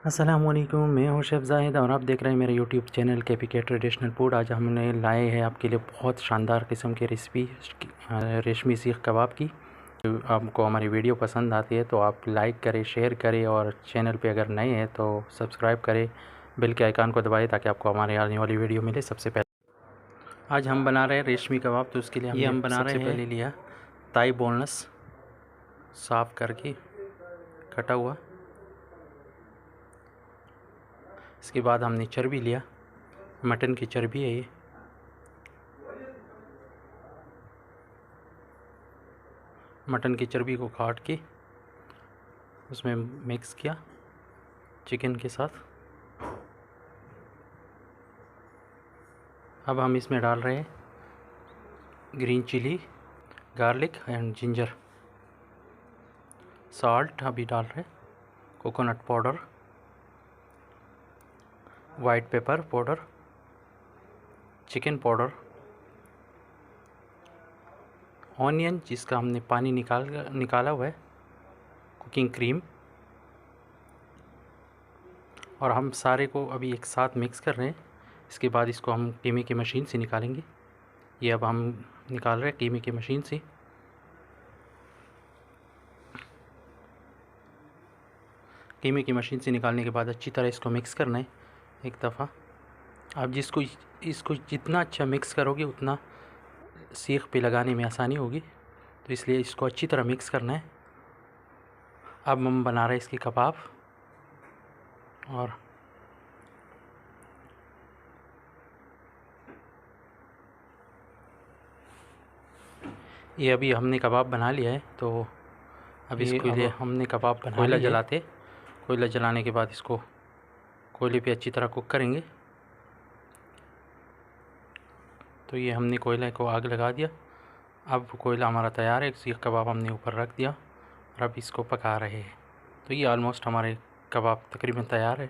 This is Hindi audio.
अस्सलामुअलैकुम, मैं हूं शेफ़ ज़ाहिद और आप देख रहे हैं मेरे यूट्यूब चैनल के ट्रेडिशनल फूड। आज हमने लाए हैं आपके लिए बहुत शानदार किस्म की रेसिपी रेशमी सीख कबाब की। तो आपको हमारी वीडियो पसंद आती है तो आप लाइक करें, शेयर करें और चैनल पे अगर नए हैं तो सब्सक्राइब करें, बेल के आइकन को दबाएं ताकि आपको हमारे आने वाली वीडियो मिले सबसे पहले। आज हम बना रहे हैं रेशमी कबाब, तो उसके लिए हम बना रहे हैं पहले लिया ताई बोनलेस साफ़ करके कटा हुआ। इसके बाद हमने चर्बी लिया, मटन की चर्बी है ये। मटन की चर्बी को काट के उसमें मिक्स किया चिकन के साथ। अब हम इसमें डाल रहे हैं green chilli, garlic and ginger, salt अभी डाल रहे हैं, coconut powder, white pepper powder, chicken powder, onion जिसका हमने पानी निकाला हुआ है, कुकिंग क्रीम। और हम सारे को अभी एक साथ मिक्स कर रहे हैं। इसके बाद इसको हम कीमे की मशीन से निकालेंगे। ये अब हम निकाल रहे हैं कीमे की मशीन से। कीमे की मशीन से निकालने के बाद अच्छी तरह इसको मिक्स करना है एक दफ़ा। आप इसको जितना अच्छा मिक्स करोगे उतना सीख पे लगाने में आसानी होगी, तो इसलिए इसको अच्छी तरह मिक्स करना है। अब हम बना रहे हैं इसके कबाब। और ये अभी हमने कबाब बना लिया है, तो अब इसके लिए हमने कबाब बना कोयला जलाते। कोयला जलाने के बाद इसको कोयले पे अच्छी तरह कुक करेंगे। तो ये हमने कोयले को आग लगा दिया। अब कोयला हमारा तैयार है। सीख कबाब हमने ऊपर रख दिया और अब इसको पका रहे हैं। तो ये ऑलमोस्ट हमारे कबाब तकरीबन तैयार है।